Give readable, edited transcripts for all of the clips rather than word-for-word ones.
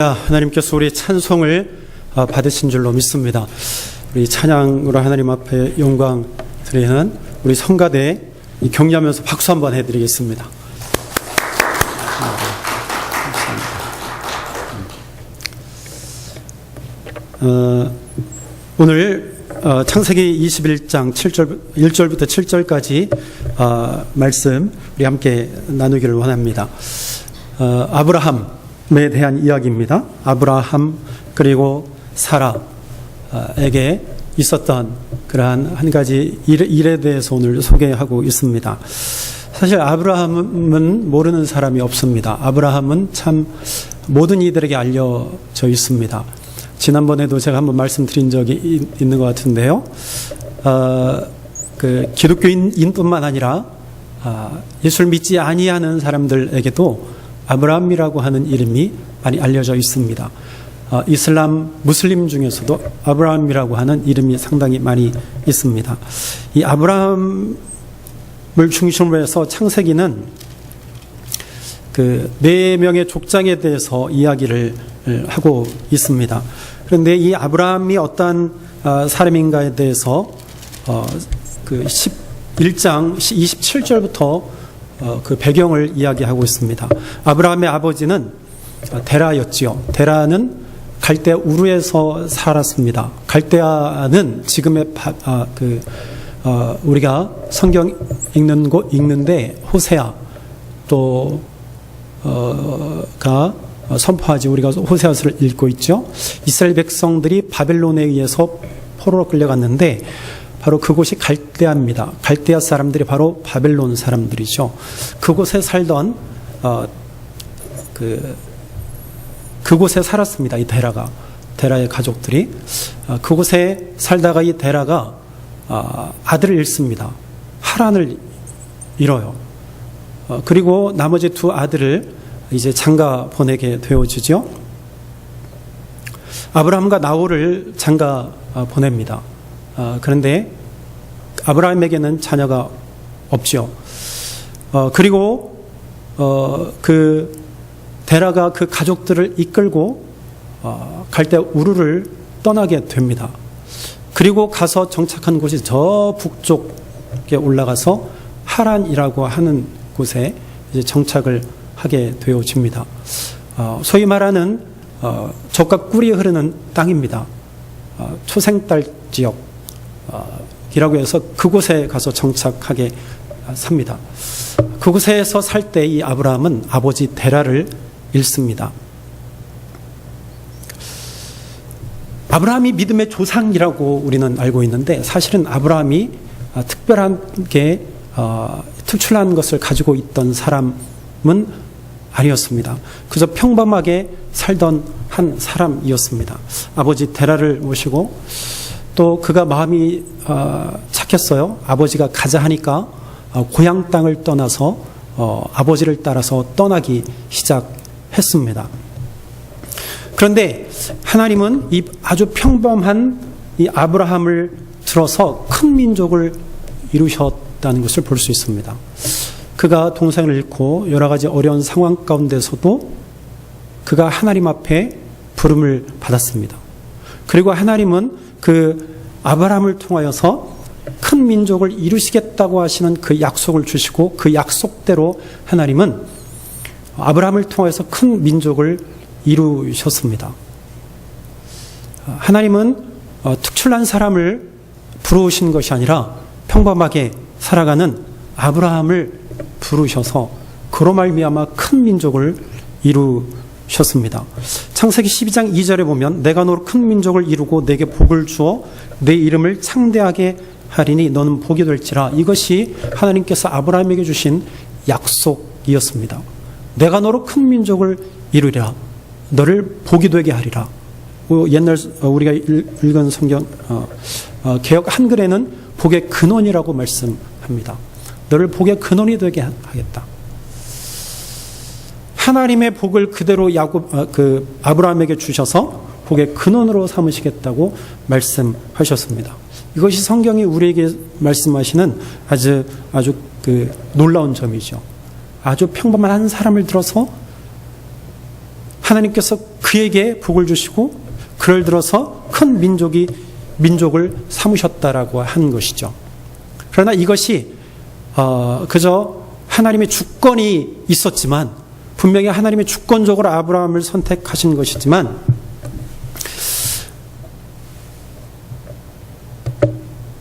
하나님께서 우리 찬송을 받으신 줄로 믿습니다. 우리 찬양으로 하나님 앞에 영광 드리는 우리 성가대 격려하면서 박수 한번 해드리겠습니다. 오늘 창세기 21장 1절부터 7절까지 말씀 우리 함께 나누기를 원합니다. 아브라함에 대한 이야기입니다. 아브라함 그리고 사라에게 있었던 그러한 한 가지 일에 대해서 오늘 소개하고 있습니다. 사실 아브라함은 모르는 사람이 없습니다. 아브라함은 참 모든 이들에게 알려져 있습니다. 지난번에도 제가 한번 말씀드린 적이 있는 것 같은데요. 그 기독교인뿐만 아니라 예수를 믿지 아니하는 사람들에게도 아브라함이라고 하는 이름이 많이 알려져 있습니다. 이슬람 무슬림 중에서도 아브라함이라고 하는 이름이 상당히 많이 있습니다. 이 아브라함을 중심으로 해서 창세기는 그 4명의 족장에 대해서 이야기를 하고 있습니다. 그런데 이 아브라함이 어떤 사람인가에 대해서 그 11장 27절부터 그 배경을 이야기하고 있습니다. 아브라함의 아버지는 데라였지요. 데라는 갈대아 우르에서 살았습니다. 갈대아는 지금의 우리가 성경 읽는데 호세아 가 선포하지 우리가 호세아서를 읽고 있죠. 이스라엘 백성들이 바벨론에 의해서 포로로 끌려갔는데 바로 그곳이 갈대아입니다. 갈대아 사람들이 바로 바벨론 사람들이죠. 그곳에 살던 그곳에 살았습니다. 이 데라의 가족들이 그곳에 살다가 이 데라가 아들을 잃습니다. 하란을 잃어요. 그리고 나머지 2 아들을 이제 장가 보내게 되어지죠. 아브라함과 나홀을 장가 보냅니다. 그런데 아브라함에게는 자녀가 없죠. 그리고 그 데라가 그 가족들을 이끌고 갈대아 우르를 떠나게 됩니다. 그리고 가서 정착한 곳이 저 북쪽에 올라가서 하란이라고 하는 곳에 이제 정착을 하게 되어집니다. 소위 말하는 젖과 꿀이 흐르는 땅입니다. 초생딸 지역이라고 해서 그곳에 가서 정착하게 삽니다. 그곳에서 살 때 이 아브라함은 아버지 데라를 잃습니다. 아브라함이 믿음의 조상이라고 우리는 알고 있는데 사실은 아브라함이 특별하게 특출난 것을 가지고 있던 사람은 아니었습니다. 그저 평범하게 살던 한 사람이었습니다. 아버지 데라를 모시고 또 그가 마음이 착했어요. 아버지가 가자 하니까 고향 땅을 떠나서 아버지를 따라서 떠나기 시작했습니다. 그런데 하나님은 이 아주 평범한 이 아브라함을 들어서 큰 민족을 이루셨다는 것을 볼 수 있습니다. 그가 동생을 잃고 여러 가지 어려운 상황 가운데서도 그가 하나님 앞에 부름을 받았습니다. 그리고 하나님은 그 아브라함을 통하여서 큰 민족을 이루시겠다고 하시는 그 약속을 주시고 그 약속대로 하나님은 아브라함을 통해서 큰 민족을 이루셨습니다. 하나님은 특출난 사람을 부르신 것이 아니라 평범하게 살아가는 아브라함을 부르셔서 그로 말미암아 큰 민족을 이루셨습니다. 창세기 12장 2절에 보면 내가 너로 큰 민족을 이루고 내게 복을 주어 내 이름을 창대하게 하리니 너는 복이 될지라. 이것이 하나님께서 아브라함에게 주신 약속이었습니다. 내가 너로 큰 민족을 이루리라. 너를 복이 되게 하리라. 옛날 우리가 읽은 성경 개역 한글에는 복의 근원이라고 말씀합니다. 너를 복의 근원이 되게 하겠다. 하나님의 복을 그대로 아브라함에게 주셔서 복의 근원으로 삼으시겠다고 말씀하셨습니다. 이것이 성경이 우리에게 말씀하시는 아주 놀라운 점이죠. 아주 평범한 한 사람을 들어서 하나님께서 그에게 복을 주시고 그를 들어서 큰 민족을 삼으셨다라고 하는 것이죠. 그러나 이것이 그저 하나님의 주권이 있었지만, 분명히 하나님의 주권적으로 아브라함을 선택하신 것이지만,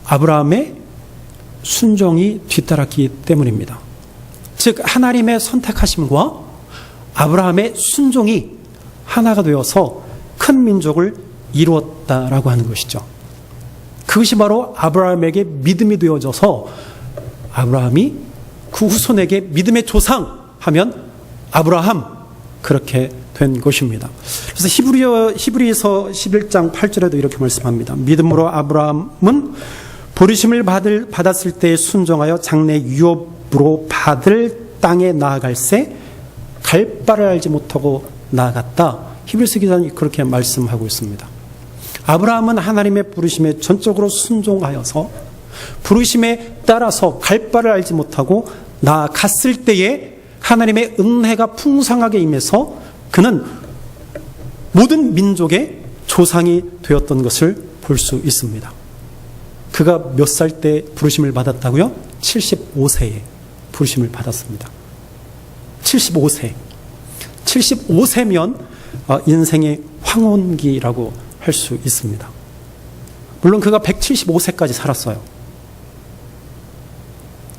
아브라함의 순종이 뒤따랐기 때문입니다. 즉 하나님의 선택하심과 아브라함의 순종이 하나가 되어서 큰 민족을 이루었다라고 하는 것이죠. 그것이 바로 아브라함에게 믿음이 되어져서 아브라함이 그 후손에게 믿음의 조상 하면 아브라함, 그렇게 된 것입니다. 그래서 히브리서 11장 8절에도 이렇게 말씀합니다. 믿음으로 아브라함은 부르심을 받았을 때 순종하여 장래 유업으로 받을 땅에 나아갈새 갈 바를 알지 못하고 나아갔다. 히브리서 기자는 그렇게 말씀하고 있습니다. 아브라함은 하나님의 부르심에 전적으로 순종하여서 부르심에 따라서 갈 바를 알지 못하고 나아갔을 때에 하나님의 은혜가 풍성하게 임해서 그는 모든 민족의 조상이 되었던 것을 볼 수 있습니다. 그가 몇 살 때 부르심을 받았다고요? 75세에 부르심을 받았습니다. 75세. 75세면 인생의 황혼기라고 할 수 있습니다. 물론 그가 175세까지 살았어요.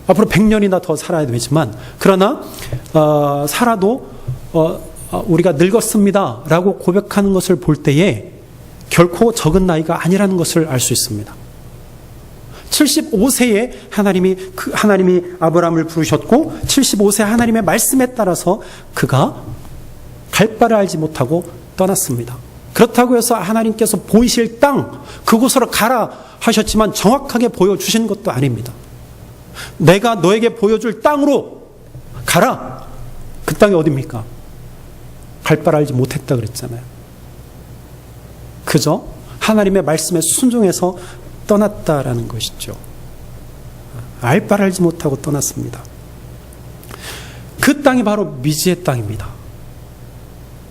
앞으로 100년이나 더 살아야 되지만, 그러나 살아도 우리가 늙었습니다 라고 고백하는 것을 볼 때에 결코 적은 나이가 아니라는 것을 알 수 있습니다. 75세에 하나님이 아브라함을 부르셨고 75세 하나님의 말씀에 따라서 그가 갈 바를 알지 못하고 떠났습니다. 그렇다고 해서 하나님께서 보이실 땅, 그곳으로 가라 하셨지만 정확하게 보여주신 것도 아닙니다. 내가 너에게 보여줄 땅으로 가라. 그 땅이 어디입니까? 갈 바를 알지 못했다 그랬잖아요. 그저 하나님의 말씀에 순종해서 떠났다라는 것이죠. 알 바를 알지 못하고 떠났습니다. 그 땅이 바로 미지의 땅입니다.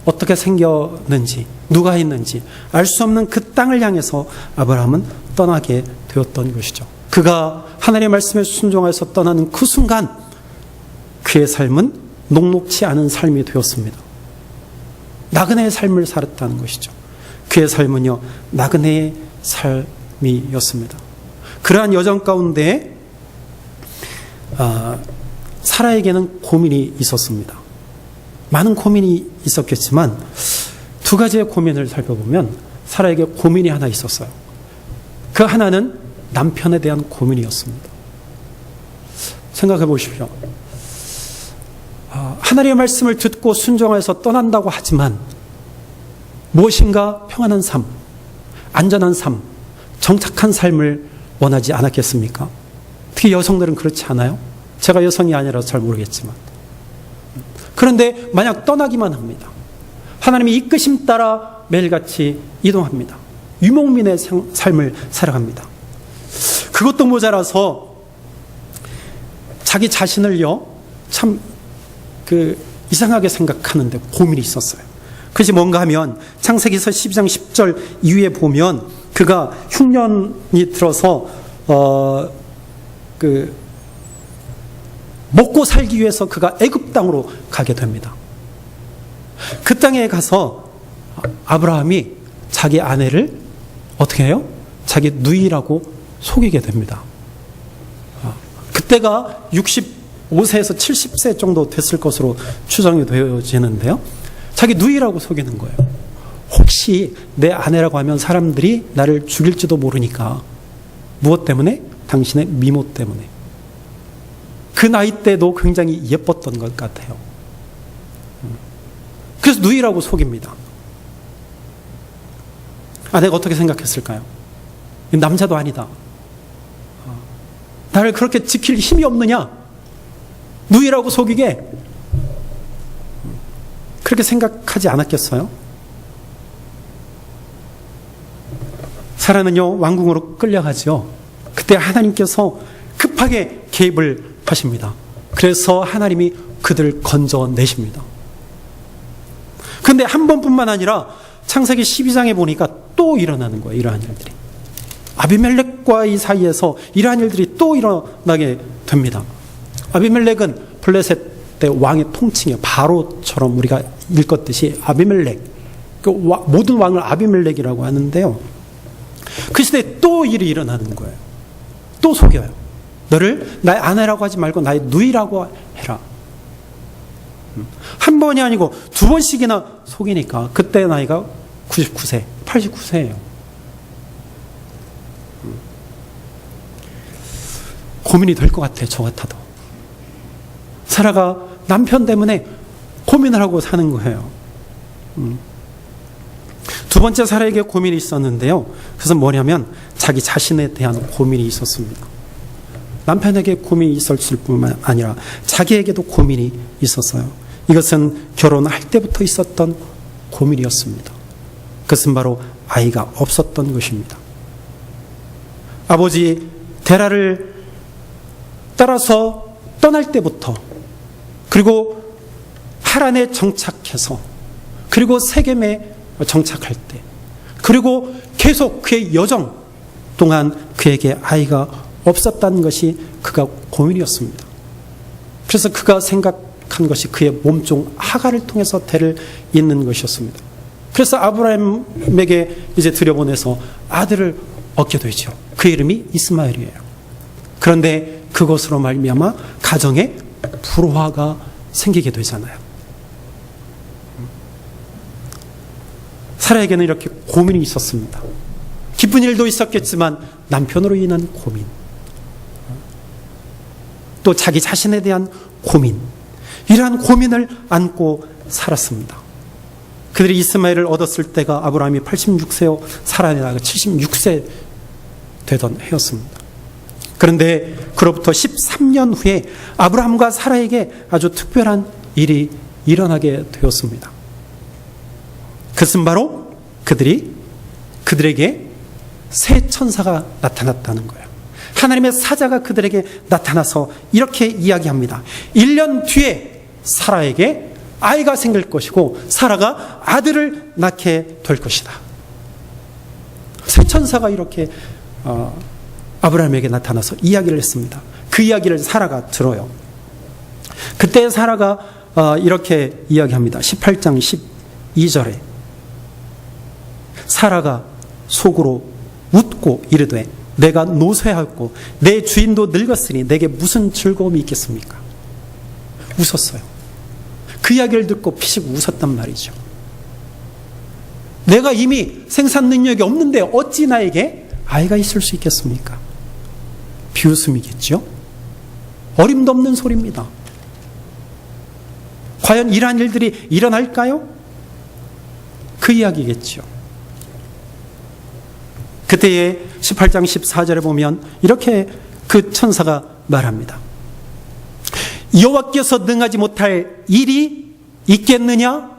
어떻게 생겼는지, 누가 있는지 알 수 없는 그 땅을 향해서 아브라함은 떠나게 되었던 것이죠. 그가 하나님의 말씀에 순종해서 떠나는 그 순간 그의 삶은 녹록치 않은 삶이 되었습니다. 나그네의 삶을 살았다는 것이죠. 그의 삶은요, 나그네의 삶이었습니다. 그러한 여정 가운데 사라에게는 고민이 있었습니다. 많은 고민이 있었겠지만 두 가지의 고민을 살펴보면 사라에게 고민이 하나 있었어요. 그 하나는 남편에 대한 고민이었습니다. 생각해 보십시오. 하나님의 말씀을 듣고 순종해서 떠난다고 하지만 무엇인가 평안한 삶, 안전한 삶, 정착한 삶을 원하지 않았겠습니까? 특히 여성들은 그렇지 않아요? 제가 여성이 아니라서 잘 모르겠지만. 그런데 만약 떠나기만 합니다. 하나님의 이끄심 따라 매일같이 이동합니다. 유목민의 삶을 살아갑니다. 그것도 모자라서 자기 자신을요, 참 이상하게 생각하는데 고민이 있었어요. 그것이 뭔가 하면 창세기서 12장 10절 이후에 보면 그가 흉년이 들어서 먹고 살기 위해서 그가 애굽 땅으로 가게 됩니다. 그 땅에 가서 아브라함이 자기 아내를 어떻게 해요? 자기 누이라고 속이게 됩니다. 그때가 65세에서 70세 정도 됐을 것으로 추정이 되어지는데요. 자기 누이라고 속이는 거예요. 혹시 내 아내라고 하면 사람들이 나를 죽일지도 모르니까. 무엇 때문에? 당신의 미모 때문에. 그 나이 때도 굉장히 예뻤던 것 같아요. 그래서 누이라고 속입니다. 아내가 어떻게 생각했을까요? 남자도 아니다. 나를 그렇게 지킬 힘이 없느냐? 누이라고 속이게? 그렇게 생각하지 않았겠어요? 사라는요, 왕궁으로 끌려가죠. 그때 하나님께서 급하게 개입을 하십니다. 그래서 하나님이 그들을 건져내십니다. 근데 한 번뿐만 아니라 창세기 12장에 보니까 또 일어나는 거예요. 이러한 일들이. 아비멜렉과 이 사이에서 이러한 일들이 또 일어나게 됩니다. 아비멜렉은 블레셋 때 왕의 통칭이에요. 바로처럼 우리가 읽었듯이 아비멜렉. 모든 왕을 아비멜렉이라고 하는데요. 그 시대에 또 일이 일어나는 거예요. 또 속여요. 너를 나의 아내라고 하지 말고 나의 누이라고 해라. 한 번이 아니고 두 번씩이나 속이니까 그때 나이가 99세, 89세예요. 고민이 될 것 같아요. 저 같아도. 사라가 남편 때문에 고민을 하고 사는 거예요. 두 번째 사라에게 고민이 있었는데요. 그래서 뭐냐면 자기 자신에 대한 고민이 있었습니다. 남편에게 고민이 있었을 뿐만 아니라 자기에게도 고민이 있었어요. 이것은 결혼할 때부터 있었던 고민이었습니다. 그것은 바로 아이가 없었던 것입니다. 아버지 데라를 따라서 떠날 때부터, 그리고 하란에 정착해서, 그리고 세겜에 정착할 때, 그리고 계속 그의 여정 동안 그에게 아이가 없었다는 것이 그가 고민이었습니다. 그래서 그가 생각한 것이 그의 몸종 하갈을 통해서 대를 잇는 것이었습니다. 그래서 아브라함에게 이제 들여보내서 아들을 얻게 되죠. 그 이름이 이스마엘이에요. 그런데 그것으로 말미암아 가정에 불화가 생기게 되잖아요. 사라에게는 이렇게 고민이 있었습니다. 기쁜 일도 있었겠지만 남편으로 인한 고민, 또 자기 자신에 대한 고민, 이러한 고민을 안고 살았습니다. 그들이 이스마엘을 얻었을 때가 아브라함이 86세요, 사라가 76세 되던 해였습니다. 그런데 그로부터 13년 후에 아브라함과 사라에게 아주 특별한 일이 일어나게 되었습니다. 그것은 바로 그들에게 새 천사가 나타났다는 거예요. 하나님의 사자가 그들에게 나타나서 이렇게 이야기합니다. 1년 뒤에 사라에게 아이가 생길 것이고 사라가 아들을 낳게 될 것이다. 새 천사가 이렇게 아브라함에게 나타나서 이야기를 했습니다. 그 이야기를 사라가 들어요. 그때 사라가 이렇게 이야기합니다. 18장 12절에 사라가 속으로 웃고 이르되 내가 노쇠하였고 내 주인도 늙었으니 내게 무슨 즐거움이 있겠습니까? 웃었어요. 그 이야기를 듣고 피식 웃었단 말이죠. 내가 이미 생산 능력이 없는데 어찌 나에게 아이가 있을 수 있겠습니까? 비웃음이겠죠? 어림도 없는 소리입니다. 과연 이러한 일들이 일어날까요? 그 이야기겠죠. 그때의 18장 14절에 보면 이렇게 그 천사가 말합니다. 여호와께서 능하지 못할 일이 있겠느냐?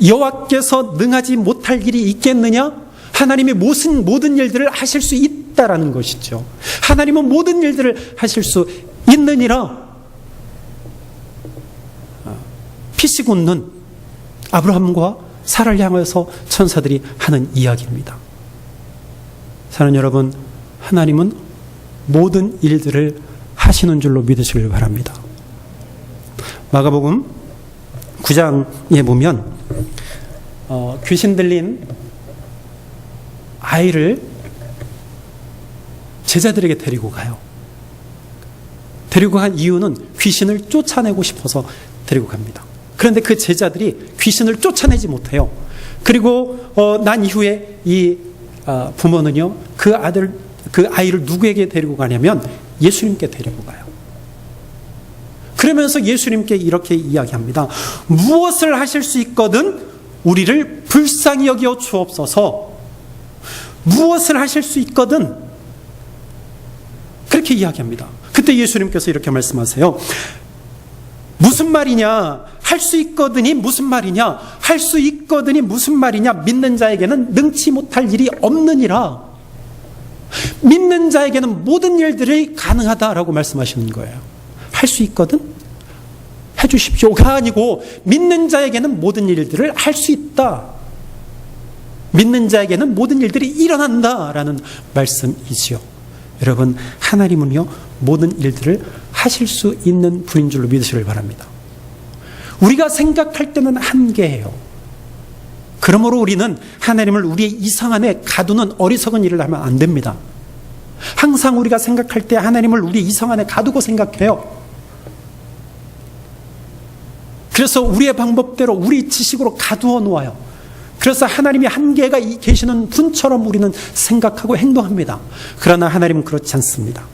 여호와께서 능하지 못할 일이 있겠느냐? 하나님이 모든 일들을 하실 수 있다라는 것이죠. 하나님은 모든 일들을 하실 수 있느니라. 피식 웃는 아브라함과 사라를 향해서 천사들이 하는 이야기입니다. 사랑하는 여러분, 하나님은 모든 일들을 하시는 줄로 믿으시길 바랍니다. 마가복음 9장에 보면 귀신 들린 아이를 제자들에게 데리고 가요. 데리고 간 이유는 귀신을 쫓아내고 싶어서 데리고 갑니다. 그런데 그 제자들이 귀신을 쫓아내지 못해요. 그리고 난 이후에 이 부모는요, 그 아이를 누구에게 데리고 가냐면 예수님께 데리고 가요. 그러면서 예수님께 이렇게 이야기합니다. 무엇을 하실 수 있거든 우리를 불쌍히 여겨 주옵소서. 무엇을 하실 수 있거든, 그렇게 이야기합니다. 그때 예수님께서 이렇게 말씀하세요. 무슨 말이냐? 할 수 있거든이 무슨 말이냐? 할 수 있거든이 무슨 말이냐? 믿는 자에게는 능치 못할 일이 없느니라. 믿는 자에게는 모든 일들이 가능하다라고 말씀하시는 거예요. 할 수 있거든? 해주십시오가 아니고 믿는 자에게는 모든 일들을 할 수 있다. 믿는 자에게는 모든 일들이 일어난다라는 말씀이지요. 여러분, 하나님은요 모든 일들을 하실 수 있는 분인 줄로 믿으시길 바랍니다. 우리가 생각할 때는 한계예요. 그러므로 우리는 하나님을 우리의 이상 안에 가두는 어리석은 일을 하면 안 됩니다. 항상 우리가 생각할 때 하나님을 우리의 이상 안에 가두고 생각해요. 그래서 우리의 방법대로 우리 지식으로 가두어 놓아요. 그래서 하나님이 한계가 계시는 분처럼 우리는 생각하고 행동합니다. 그러나 하나님은 그렇지 않습니다.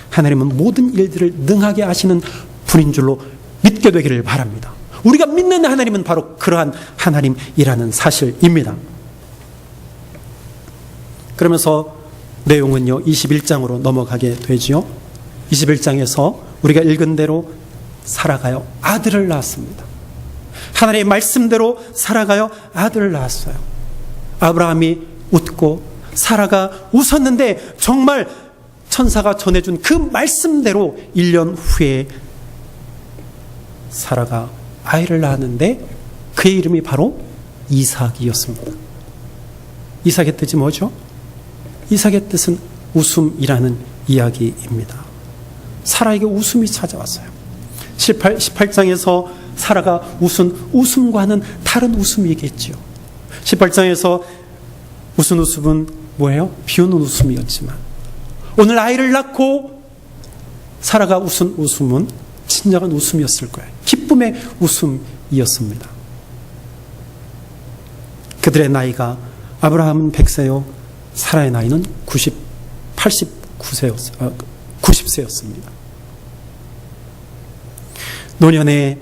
하나님은 모든 일들을 능하게 하시는 분인 줄로 믿게 되기를 바랍니다. 우리가 믿는 하나님은 바로 그러한 하나님이라는 사실입니다. 그러면서 내용은요 21장으로 넘어가게 되지요. 21장에서 우리가 읽은 대로 살아가요 아들을 낳았습니다. 하나님의 말씀대로 살아가요 아들을 낳았어요. 아브라함이 웃고 사라가 웃었는데 정말 천사가 전해준 그 말씀대로 1년 후에 사라가 아이를 낳았는데 그의 이름이 바로 이삭이었습니다. 이삭의 뜻이 뭐죠? 이삭의 뜻은 웃음이라는 이야기입니다. 사라에게 웃음이 찾아왔어요. 18장에서 사라가 웃은 웃음과는 다른 웃음이겠지요. 18장에서 웃은 웃음은 뭐예요? 비오는 웃음이었지만 오늘 아이를 낳고 사라가 웃은 웃음은 진정한 웃음이었을 거예요. 기쁨의 웃음이었습니다. 그들의 나이가 아브라함은 100세요. 사라의 나이는 90세였습니다. 노년에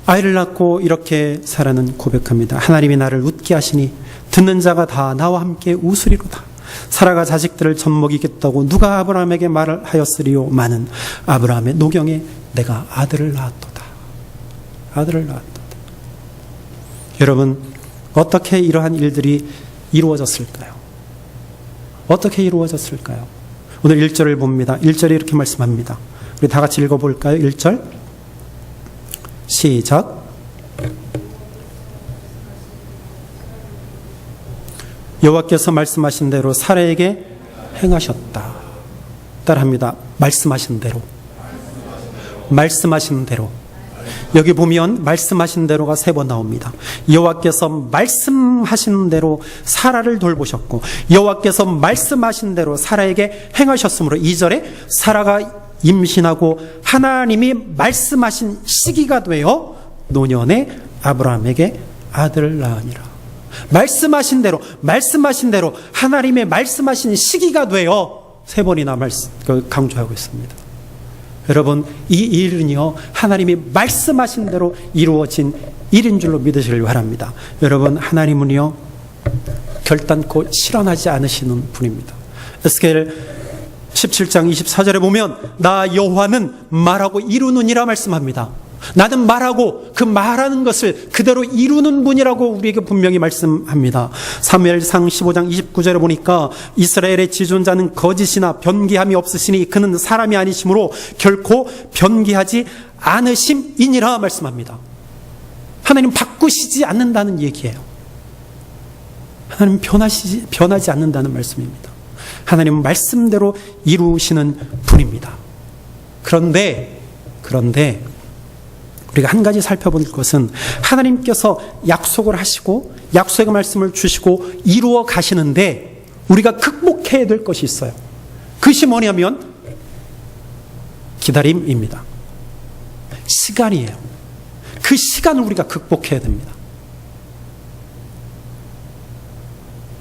아이를 낳고 이렇게 사라는 고백합니다. 하나님이 나를 웃게 하시니 듣는 자가 다 나와 함께 웃으리로다. 사라가 자식들을 젖먹이겠다고 누가 아브라함에게 말을 하였으리요마는 아브라함의 노경에 내가 아들을 낳았도다. 아들을 낳았도다. 여러분, 어떻게 이러한 일들이 이루어졌을까요? 어떻게 이루어졌을까요? 오늘 1절을 봅니다. 1절에 이렇게 말씀합니다. 우리 다 같이 읽어볼까요? 1절 시작. 여호와께서 말씀하신 대로 사라에게 행하셨다. 따라합니다. 말씀하신 대로. 말씀하신 대로. 여기 보면 말씀하신 대로가 3번 나옵니다. 여호와께서 말씀하신 대로 사라를 돌보셨고 여호와께서 말씀하신 대로 사라에게 행하셨으므로 2절에 사라가 임신하고 하나님이 말씀하신 시기가 되어 노년에 아브라함에게 아들을 낳으니라. 말씀하신 대로 하나님의 말씀하신 시기가 되어 3번이나 강조하고 있습니다. 여러분, 이 일은요 하나님이 말씀하신 대로 이루어진 일인 줄로 믿으시길 바랍니다. 여러분, 하나님은요 결단코 실현하지 않으시는 분입니다. 에스겔 17장 24절에 보면 나 여호와는 말하고 이루느니라 말씀합니다. 나는 말하고 그 말하는 것을 그대로 이루는 분이라고 우리에게 분명히 말씀합니다. 사무엘상 15장 29절에 보니까 이스라엘의 지존자는 거짓이나 변기함이 없으시니 그는 사람이 아니시므로 결코 변기하지 않으심이니라 말씀합니다. 하나님 바꾸시지 않는다는 얘기예요. 하나님 변하지 않는다는 말씀입니다. 하나님은 말씀대로 이루시는 분입니다. 그런데 우리가 한 가지 살펴볼 것은 하나님께서 약속을 하시고 약속의 말씀을 주시고 이루어 가시는데 우리가 극복해야 될 것이 있어요. 그것이 뭐냐면 기다림입니다. 시간이에요. 그 시간을 우리가 극복해야 됩니다.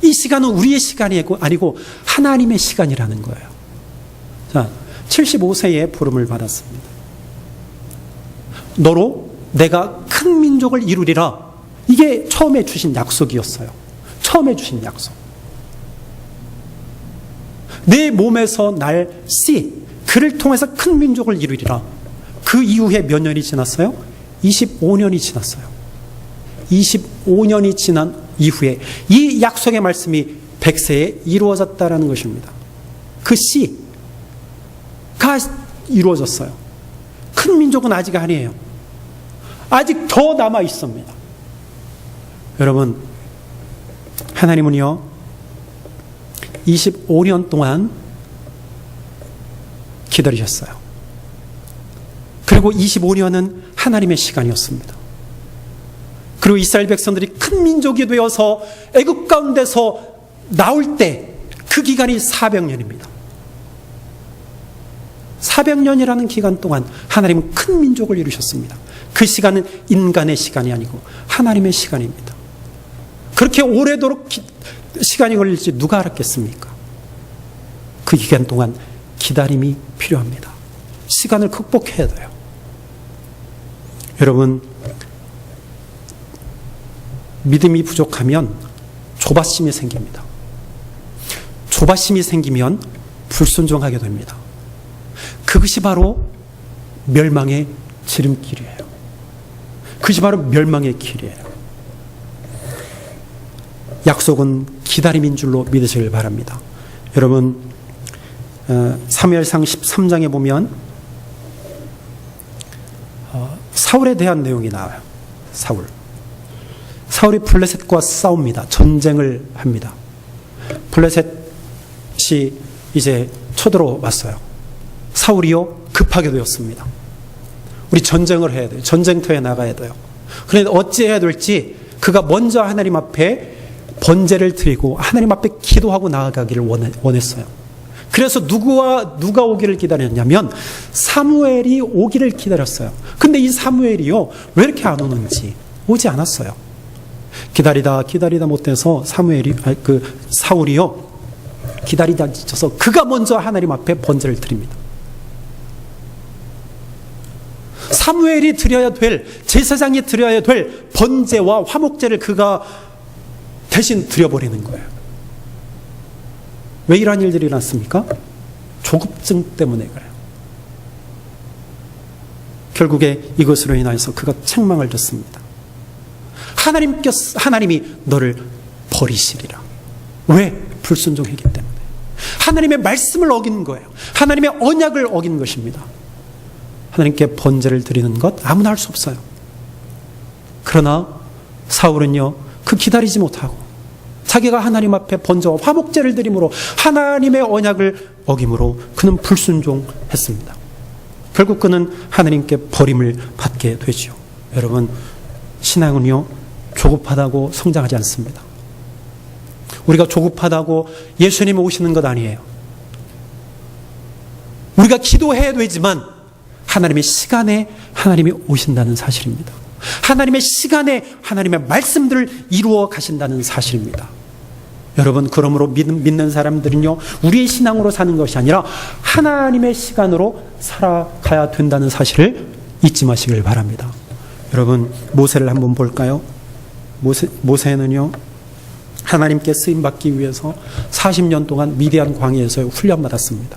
이 시간은 우리의 시간이 아니고 하나님의 시간이라는 거예요. 자, 75세에 부름을 받았습니다. 너로 내가 큰 민족을 이루리라. 이게 처음에 주신 약속이었어요. 처음에 주신 약속. 내 몸에서 날 씨, 그를 통해서 큰 민족을 이루리라. 그 이후에 몇 년이 지났어요? 25년이 지났어요. 25년이 지난 이후에 이 약속의 말씀이 100세에 이루어졌다라는 것입니다. 그 씨가 이루어졌어요. 큰 민족은 아직 아니에요. 아직 더 남아 있습니다. 여러분, 하나님은요 25년 동안 기다리셨어요. 그리고 25년은 하나님의 시간이었습니다. 그리고 이스라엘 백성들이 큰 민족이 되어서 애굽 가운데서 나올 때 그 기간이 400년입니다. 400년이라는 기간 동안 하나님은 큰 민족을 이루셨습니다. 그 시간은 인간의 시간이 아니고 하나님의 시간입니다. 그렇게 오래도록 시간이 걸릴지 누가 알았겠습니까? 그 기간 동안 기다림이 필요합니다. 시간을 극복해야 돼요. 여러분, 믿음이 부족하면 조바심이 생깁니다. 조바심이 생기면 불순종하게 됩니다. 그것이 바로 멸망의 지름길이에요. 그것이 바로 멸망의 길이에요. 약속은 기다림인 줄로 믿으시길 바랍니다. 여러분, 사무엘상 13장에 보면 사울에 대한 내용이 나와요. 사울이 블레셋과 싸웁니다. 전쟁을 합니다. 블레셋이 이제 쳐들어왔어요. 사울이요 급하게 되었습니다. 우리 전쟁을 해야 돼요. 전쟁터에 나가야 돼요. 그런데 어찌해야 될지 그가 먼저 하나님 앞에 번제를 드리고 하나님 앞에 기도하고 나아가기를 원했어요. 그래서 누가 오기를 기다렸냐면 사무엘이 오기를 기다렸어요. 근데 이 사무엘이요 왜 이렇게 안 오는지 오지 않았어요. 기다리다 못해서 사울이요 기다리다 지쳐서 그가 먼저 하나님 앞에 번제를 드립니다. 사무엘이 드려야 될, 제사장이 드려야 될 번제와 화목제를 그가 대신 드려버리는 거예요. 왜 이러한 일들이 일어났습니까? 조급증 때문에 그래요. 결국에 이것으로 인하여서 그가 책망을 듣습니다. 하나님이 너를 버리시리라. 왜? 불순종했기 때문에. 하나님의 말씀을 어긴 거예요. 하나님의 언약을 어긴 것입니다. 하나님께 번제를 드리는 것 아무나 할 수 없어요. 그러나 사울은요 그 기다리지 못하고 자기가 하나님 앞에 번제와 화목제를 드림으로 하나님의 언약을 어김으로 그는 불순종했습니다. 결국 그는 하나님께 버림을 받게 되죠. 여러분, 신앙은요 조급하다고 성장하지 않습니다. 우리가 조급하다고 예수님이 오시는 것 아니에요. 우리가 기도해야 되지만 하나님의 시간에 하나님이 오신다는 사실입니다. 하나님의 시간에 하나님의 말씀들을 이루어 가신다는 사실입니다. 여러분, 그러므로 믿는 사람들은요 우리의 신앙으로 사는 것이 아니라 하나님의 시간으로 살아가야 된다는 사실을 잊지 마시길 바랍니다. 여러분, 모세를 한번 볼까요? 모세는요 하나님께 쓰임받기 위해서 40년 동안 미디안 광야에서 훈련받았습니다.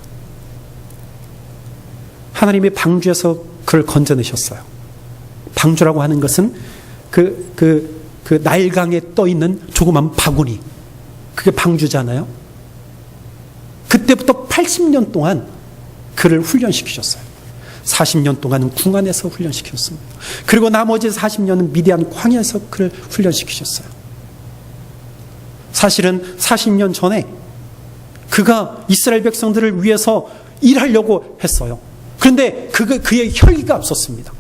하나님이 방주에서 그를 건져내셨어요. 방주라고 하는 것은 그 나일강에 떠 있는 조그만 바구니, 그게 방주잖아요. 그때부터 80년 동안 그를 훈련시키셨어요. 40년 동안은 궁 안에서 훈련시켰습니다. 그리고 나머지 40년은 미디안 광야에서 그를 훈련시키셨어요. 사실은 40년 전에 그가 이스라엘 백성들을 위해서 일하려고 했어요. 그런데 그의 혈기가 없었습니다.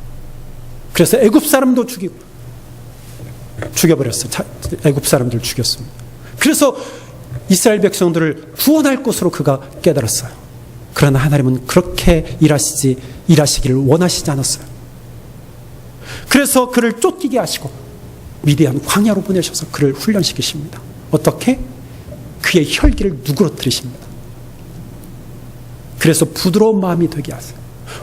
그래서 애굽 사람도 죽여버렸어요. 애굽 사람들을 죽였습니다. 그래서 이스라엘 백성들을 구원할 것으로 그가 깨달았어요. 그러나 하나님은 그렇게 일하시기를 원하시지 않았어요. 그래서 그를 쫓기게 하시고 미디안 광야로 보내셔서 그를 훈련시키십니다. 어떻게? 그의 혈기를 누그러뜨리십니다. 그래서 부드러운 마음이 되게 하세요.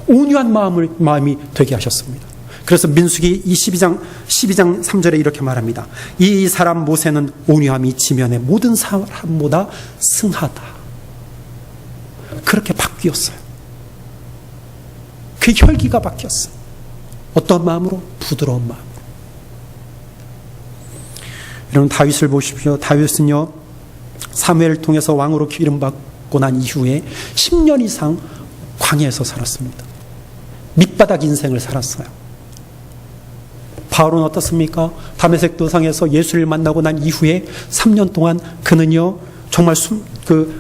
온유한 마음이 되게 하셨습니다. 그래서 민수기 12장 3절에 이렇게 말합니다. 이 사람 모세는 온유함이 지면의 모든 사람보다 승하다. 그렇게 바뀌었어요. 그 혈기가 바뀌었어요. 어떤 마음으로? 부드러운 마음으로. 여러분, 다윗을 보십시오. 다윗은요 사무엘을 통해서 왕으로 기름받고 난 이후에 10년 이상 광야에서 살았습니다. 밑바닥 인생을 살았어요. 바울은 어떻습니까? 다메섹 도상에서 예수를 만나고 난 이후에 3년 동안 그는요 정말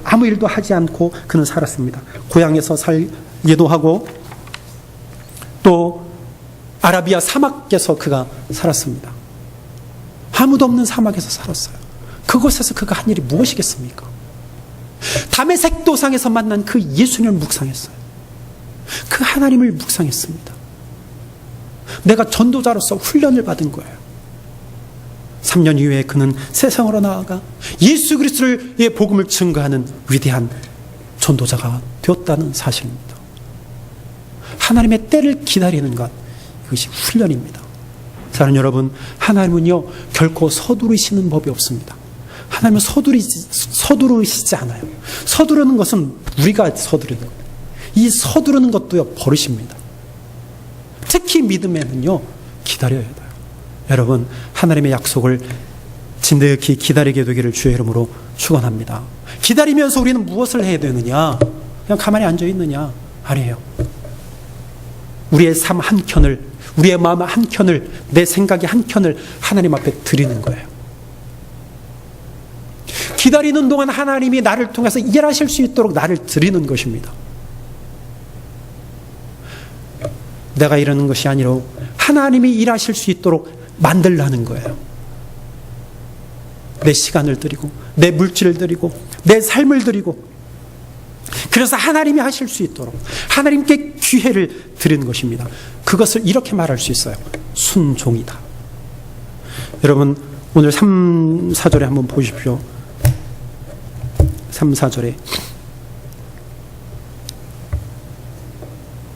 아무 일도 하지 않고 그는 살았습니다. 고향에서 살기도 하고 또 아라비아 사막에서 그가 살았습니다. 아무도 없는 사막에서 살았어요. 그곳에서 그가 한 일이 무엇이겠습니까? 다메섹 도상에서 만난 그 예수님을 묵상했어요. 그 하나님을 묵상했습니다. 내가 전도자로서 훈련을 받은 거예요. 3년 이후에 그는 세상으로 나아가 예수 그리스도의 복음을 증거하는 위대한 전도자가 되었다는 사실입니다. 하나님의 때를 기다리는 것, 이것이 훈련입니다. 사랑하는 여러분, 하나님은요 결코 서두르시는 법이 없습니다. 하나님은 서두르시지 않아요. 서두르는 것은 우리가 서두르는 거예요. 이 서두르는 것도요 버릇입니다. 특히 믿음에는요 기다려야 돼요. 여러분, 하나님의 약속을 진득히 기다리게 되기를 주의 이름으로 축원합니다. 기다리면서 우리는 무엇을 해야 되느냐? 그냥 가만히 앉아 있느냐? 아니에요. 우리의 삶 한켠을, 우리의 마음 한켠을, 내 생각의 한켠을 하나님 앞에 드리는 거예요. 기다리는 동안 하나님이 나를 통해서 일하실 수 있도록 나를 드리는 것입니다. 내가 이러는 것이 아니라 하나님이 일하실 수 있도록 만들라는 거예요. 내 시간을 드리고 내 물질을 드리고 내 삶을 드리고, 그래서 하나님이 하실 수 있도록 하나님께 기회를 드리는 것입니다. 그것을 이렇게 말할 수 있어요. 순종이다. 여러분, 오늘 3, 4절에 한번 보십시오. 3, 4절에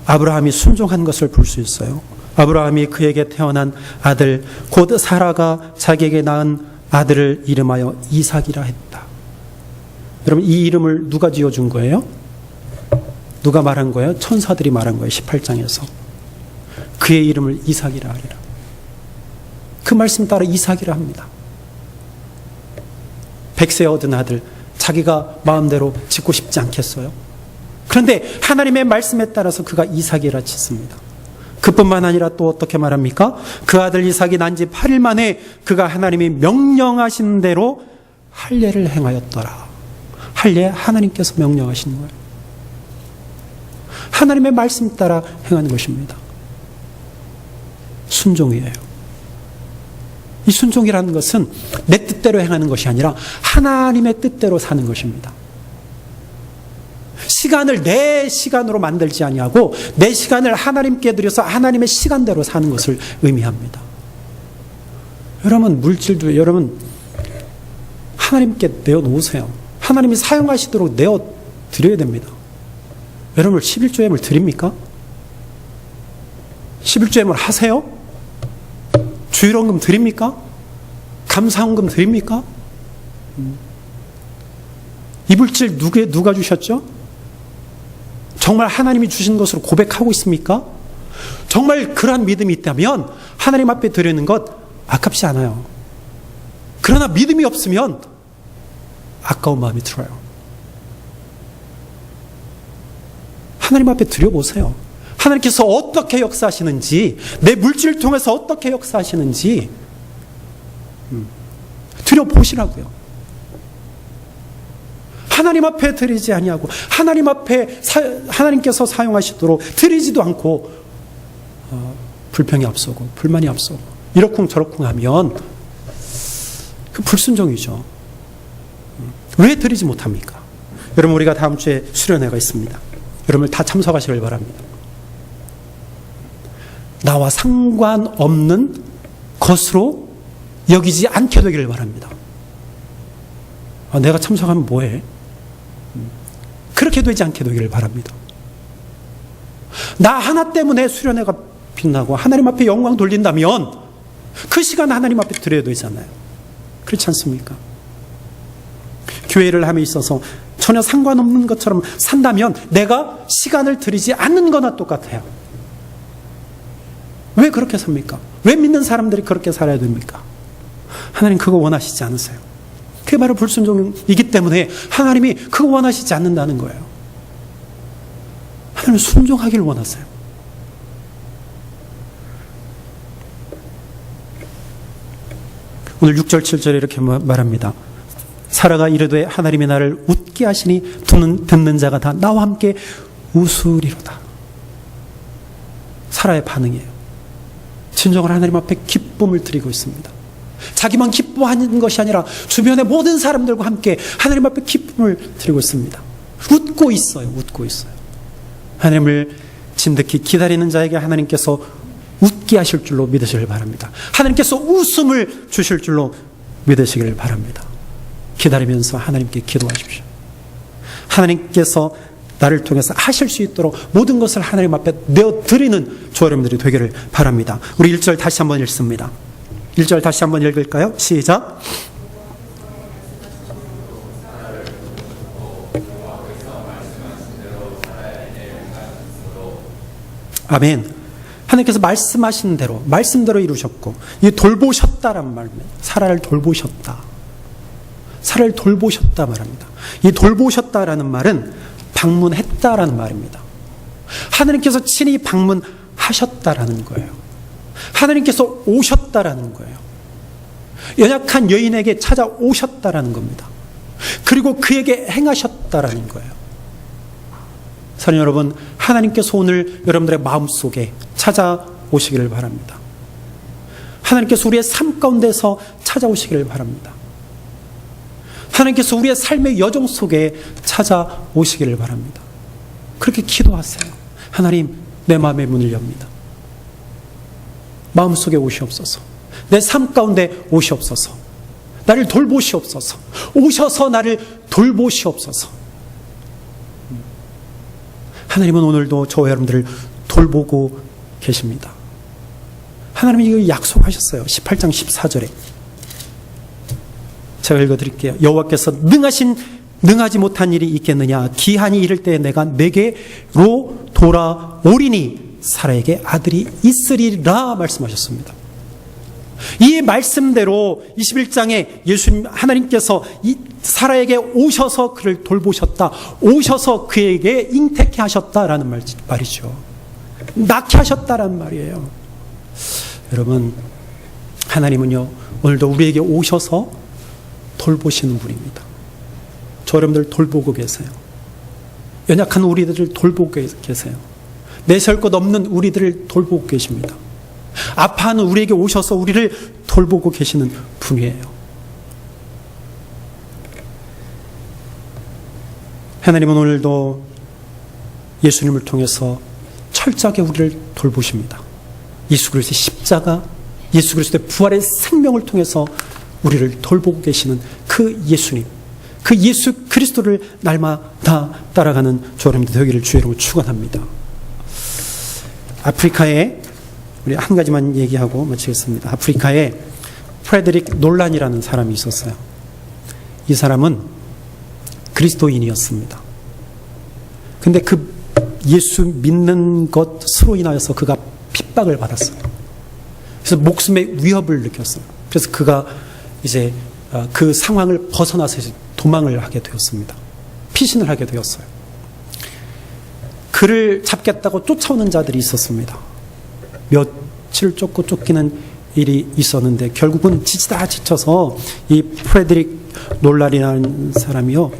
아브라함이 순종한 것을 볼 수 있어요. 아브라함이 그에게 태어난 아들 곧 사라가 자기에게 낳은 아들을 이름하여 이삭이라 했다. 여러분, 이 이름을 누가 지어준 거예요? 누가 말한 거예요? 천사들이 말한 거예요. 18장에서 그의 이름을 이삭이라 하리라. 그 말씀 따라 이삭이라 합니다. 100세 얻은 아들, 자기가 마음대로 짓고 싶지 않겠어요? 그런데 하나님의 말씀에 따라서 그가 이삭이라 짓습니다. 그뿐만 아니라 또 어떻게 말합니까? 그 아들 이삭이 난 지 8일 만에 그가 하나님이 명령하신 대로 할례를 행하였더라. 할례, 하나님께서 명령하신 거예요. 하나님의 말씀 따라 행하는 것입니다. 순종이에요. 이 순종이라는 것은 내 뜻대로 행하는 것이 아니라 하나님의 뜻대로 사는 것입니다. 시간을 내 시간으로 만들지 아니하고 내 시간을 하나님께 드려서 하나님의 시간대로 사는 것을 의미합니다. 여러분, 물질도 여러분 하나님께 내어놓으세요. 하나님이 사용하시도록 내어드려야 됩니다. 여러분, 11조예물 드립니까? 11조예물 하세요? 주일원금 드립니까? 감사원금 드립니까? 이 물질 누가 주셨죠? 정말 하나님이 주신 것으로 고백하고 있습니까? 정말 그러한 믿음이 있다면 하나님 앞에 드리는 것 아깝지 않아요. 그러나 믿음이 없으면 아까운 마음이 들어요. 하나님 앞에 드려보세요. 하나님께서 어떻게 역사하시는지, 내 물질을 통해서 어떻게 역사하시는지 드려보시라고요. 하나님 앞에 드리지 아니하고 하나님 앞에 하나님께서 사용하시도록 드리지도 않고 불평이 앞서고 불만이 앞서고 이러쿵저러쿵 하면 그 불순종이죠. 왜 드리지 못합니까? 여러분, 우리가 다음 주에 수련회가 있습니다. 여러분 다 참석하시길 바랍니다. 나와 상관없는 것으로 여기지 않게 되기를 바랍니다. 내가 참석하면 뭐해? 그렇게 되지 않게 되기를 바랍니다. 나 하나 때문에 수련회가 빛나고 하나님 앞에 영광 돌린다면 그 시간 하나님 앞에 드려야 되잖아요. 그렇지 않습니까? 교회를 함에 있어서 전혀 상관없는 것처럼 산다면 내가 시간을 들이지 않는 거나 똑같아요. 왜 그렇게 삽니까? 왜 믿는 사람들이 그렇게 살아야 됩니까? 하나님 그거 원하시지 않으세요. 그게 바로 불순종이기 때문에 하나님이 그거 원하시지 않는다는 거예요. 하나님은 순종하기를 원하세요. 오늘 6절 7절에 이렇게 말합니다. 사라가 이르되 하나님이 나를 웃게 하시니 듣는 자가 다 나와 함께 웃으리로다. 사라의 반응이에요. 진정으로 하나님 앞에 기쁨을 드리고 있습니다. 자기만 기뻐하는 것이 아니라 주변의 모든 사람들과 함께 하나님 앞에 기쁨을 드리고 있습니다. 웃고 있어요. 웃고 있어요. 하나님을 진득히 기다리는 자에게 하나님께서 웃게 하실 줄로 믿으시길 바랍니다. 하나님께서 웃음을 주실 줄로 믿으시길 바랍니다. 기다리면서 하나님께 기도하십시오. 하나님께서 나를 통해서 하실 수 있도록 모든 것을 하나님 앞에 내어드리는 저와 여러분들이 되기를 바랍니다. 우리 1절 다시 한번 읽습니다. 1절 다시 한번 읽을까요? 시작. 아멘. 하나님께서 말씀하신 대로 말씀대로 이루셨고 이 돌보셨다란 말입니다. 사라를 돌보셨다. 사라를 돌보셨다 말합니다. 이 돌보셨다라는 말은 방문했다라는 말입니다. 하나님께서 친히 방문하셨다라는 거예요. 하나님께서 오셨다라는 거예요. 연약한 여인에게 찾아오셨다라는 겁니다. 그리고 그에게 행하셨다라는 거예요. 사랑하는 여러분, 하나님께서 오늘 여러분들의 마음속에 찾아오시기를 바랍니다. 하나님께서 우리의 삶 가운데서 찾아오시기를 바랍니다. 하나님께서 우리의 삶의 여정 속에 찾아오시기를 바랍니다. 그렇게 기도하세요. 하나님, 내 마음의 문을 엽니다. 마음속에 오시옵소서. 내 삶 가운데 오시옵소서. 나를 돌보시옵소서. 오셔서 나를 돌보시옵소서. 하나님은 오늘도 저와 여러분들을 돌보고 계십니다. 하나님이 이거 약속하셨어요. 18장 14절에. 제가 읽어드릴게요. 여호와께서 능하지 못한 일이 있겠느냐. 기한이 이를 때 내가 내게로 돌아오리니 사라에게 아들이 있으리라 말씀하셨습니다. 이 말씀대로 21장에 예수님 하나님께서 이 사라에게 오셔서 그를 돌보셨다. 오셔서 그에게 잉태케 하셨다라는 말이죠. 낳게 하셨다라는 말이에요. 여러분, 하나님은요 오늘도 우리에게 오셔서 돌보시는 분입니다. 저 여러분들 돌보고 계세요. 연약한 우리들을 돌보고 계세요. 내세울 것 없는 우리들을 돌보고 계십니다. 아파하는 우리에게 오셔서 우리를 돌보고 계시는 분이에요. 하나님은 오늘도 예수님을 통해서 철저하게 우리를 돌보십니다. 예수 그리스도의 십자가, 예수 그리스도의 부활의 생명을 통해서 우리를 돌보고 계시는 그 예수님, 그 예수 그리스도를 날마다 따라가는 저 여러분들 되기를 주의 이름으로 축원합니다. 아프리카에 우리 한 가지만 얘기하고 마치겠습니다. 아프리카에 프레드릭 놀란이라는 사람이 있었어요. 이 사람은 그리스도인이었습니다. 근데 그 예수 믿는 것으로 인하여서 그가 핍박을 받았어요. 그래서 목숨의 위협을 느꼈어요. 그래서 그가 이제 그 상황을 벗어나서 도망을 하게 되었습니다. 피신을 하게 되었어요. 그를 잡겠다고 쫓아오는 자들이 있었습니다. 며칠 쫓고 쫓기는 일이 있었는데 결국은 지치다 지쳐서 이 프레드릭 놀란이라는 사람이요,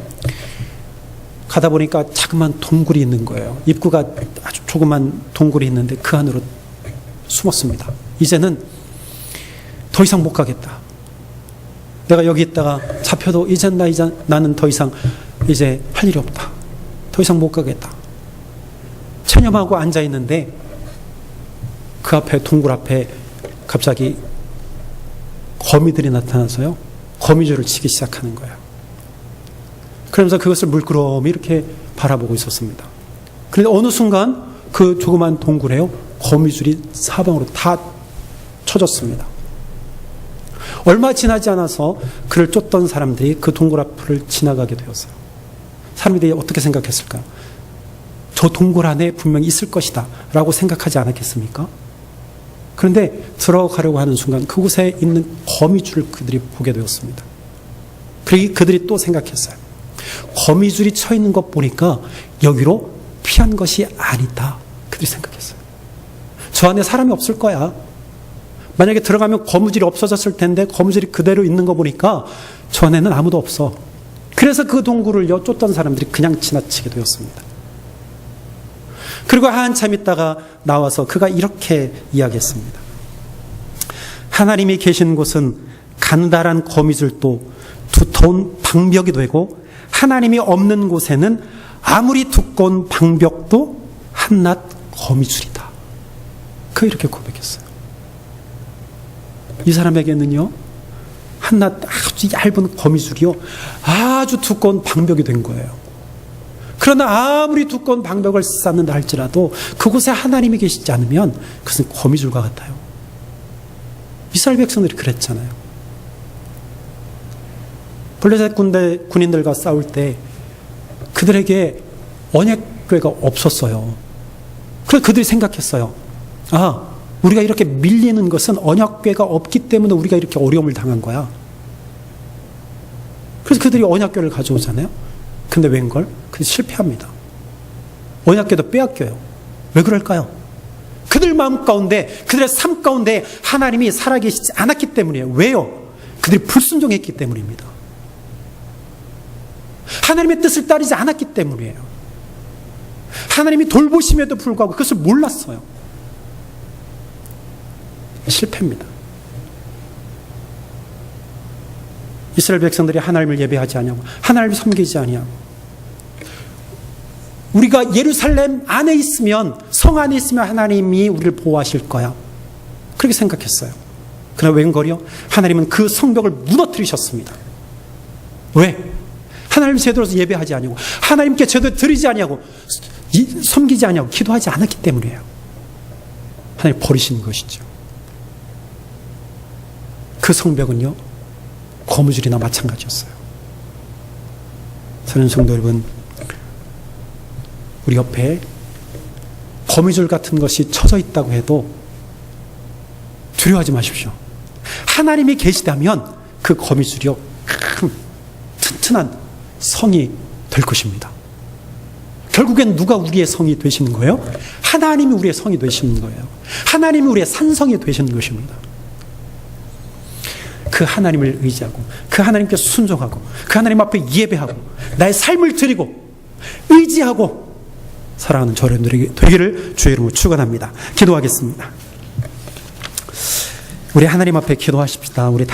가다 보니까 자그마한 동굴이 있는 거예요. 입구가 아주 조그만 동굴이 있는데 그 안으로 숨었습니다. 이제는 더 이상 못 가겠다. 내가 여기 있다가 잡혀도 나는 더 이상 이제 할 일이 없다. 더 이상 못 가겠다. 체념하고 앉아 있는데 그 앞에, 동굴 앞에 갑자기 거미들이 나타나서요, 거미줄을 치기 시작하는 거예요. 그러면서 그것을 물끄러미 이렇게 바라보고 있었습니다. 그런데 어느 순간 그 조그만 동굴에요, 거미줄이 사방으로 다 쳐졌습니다. 얼마 지나지 않아서 그를 쫓던 사람들이 그 동굴 앞을 지나가게 되었어요. 사람들이 어떻게 생각했을까요? 저 동굴 안에 분명히 있을 것이다 라고 생각하지 않았겠습니까? 그런데 들어가려고 하는 순간 그곳에 있는 거미줄을 그들이 보게 되었습니다. 그리고 그들이 또 생각했어요. 거미줄이 쳐 있는 것 보니까 여기로 피한 것이 아니다. 그들이 생각했어요. 저 안에 사람이 없을 거야. 만약에 들어가면 거무줄이 없어졌을 텐데 거무줄이 그대로 있는 거 보니까 전에는 아무도 없어. 그래서 그 동굴을요 쫓던 사람들이 그냥 지나치게 되었습니다. 그리고 한참 있다가 나와서 그가 이렇게 이야기했습니다. 하나님이 계신 곳은 간달한 거미줄도 두터운 방벽이 되고 하나님이 없는 곳에는 아무리 두꺼운 방벽도 한낱 거미줄이다. 그 이렇게 고백했어요. 이 사람에게는요 한낱 아주 얇은 거미줄이요 아주 두꺼운 방벽이 된 거예요. 그러나 아무리 두꺼운 방벽을 쌓는다 할지라도 그곳에 하나님이 계시지 않으면 그것은 거미줄과 같아요. 이스라엘 백성들이 그랬잖아요. 블레셋 군인들과 싸울 때 그들에게 언약궤가 없었어요. 그래서 그들이 생각했어요. 우리가 이렇게 밀리는 것은 언약궤가 없기 때문에 우리가 이렇게 어려움을 당한 거야. 그래서 그들이 언약궤를 가져오잖아요. 근데 웬걸? 그들이 실패합니다. 언약궤도 빼앗겨요. 왜 그럴까요? 그들 마음 가운데, 그들의 삶 가운데 하나님이 살아계시지 않았기 때문이에요. 왜요? 그들이 불순종했기 때문입니다. 하나님의 뜻을 따르지 않았기 때문이에요. 하나님이 돌보심에도 불구하고 그것을 몰랐어요. 실패입니다. 이스라엘 백성들이 하나님을 예배하지 아니하고 하나님을 섬기지 아니하고 우리가 예루살렘 안에 있으면 성 안에 있으면 하나님이 우리를 보호하실 거야. 그렇게 생각했어요. 그러나 웬걸요? 하나님은 그 성벽을 무너뜨리셨습니다. 왜? 하나님 제대로 예배하지 아니하고 하나님께 제대로 드리지 아니하고 섬기지 아니하고 기도하지 않았기 때문이에요. 하나님 버리신 것이죠. 그 성벽은요 거무줄이나 마찬가지였어요. 사랑하는 성도 여러분, 우리 옆에 거미줄 같은 것이 쳐져 있다고 해도 두려워하지 마십시오. 하나님이 계시다면 그 거미줄이요 큰 튼튼한 성이 될 것입니다. 결국엔 누가 우리의 성이 되시는 거예요? 하나님이 우리의 성이 되시는 거예요. 하나님이 우리의 산성이 되시는 것입니다. 그 하나님을 의지하고 그 하나님께 순종하고 그 하나님 앞에 예배하고 나의 삶을 드리고 의지하고 사랑하는 저를 되기를 주의 이름으로 축원합니다. 기도하겠습니다. 우리 하나님 앞에 기도하십시다. 우리